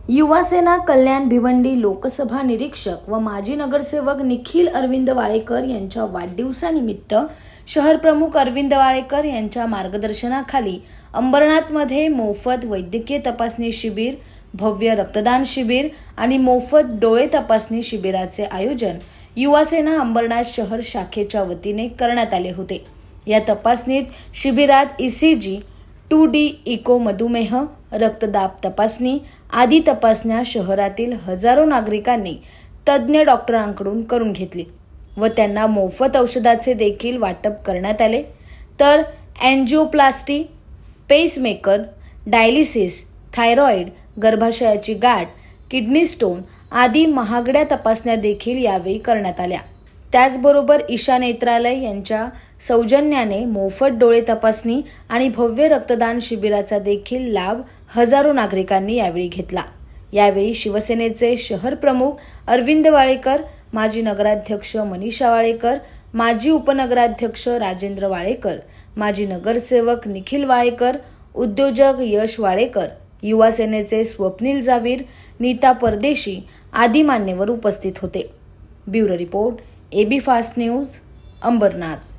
युवासेना कल्याण भिवंडी लोकसभा निरीक्षक व माजी नगरसेवक निखिल अरविंद वाळेकर यांच्या वाढदिवसानिमित्त शहर प्रमुख अरविंद वाळेकर यांच्या मार्गदर्शनाखाली अंबरनाथमध्ये मोफत वैद्यकीय तपासणी शिबिर, भव्य रक्तदान शिबिर आणि मोफत डोळे तपासणी शिबिराचे आयोजन युवासेना अंबरनाथ शहर शाखेच्या वतीने करण्यात आले होते। या तपासणीत शिबिरात ECG, 2D इको, मधुमेह, रक्तदाब तपासणी आदी तपासण्या शहरातील हजारो नागरिकांनी तज्ज्ञ डॉक्टरांकडून करून घेतली व त्यांना मोफत औषधाचे देखील वाटप करण्यात आले। तर एंजिओप्लास्टी, पेसमेकर, डायलिसिस, थायरॉइड, गर्भाशयाची गाठ, किडनी स्टोन आदी महागड्या तपासण्या देखील यावेळी करण्यात आल्या। त्याचबरोबर ईशा नेत्रालय यांच्या सौजन्याने मोफत डोळे तपासणी आणि भव्य रक्तदान शिबिराचा देखील लाभ हजारो नागरिकांनी यावेळी घेतला। यावेळी शिवसेनेचे शहर प्रमुख अरविंद वाळेकर, माजी नगराध्यक्ष मनीषा वाळेकर, माजी उपनगराध्यक्ष राजेंद्र वाळेकर, माजी नगरसेवक निखिल वाळेकर, उद्योजक यश वाळेकर, युवा सेनेचे स्वप्नील जावीर, नीता परदेशी आदी मान्यवर उपस्थित होते। Bureau report, AB fast news, Ambernath.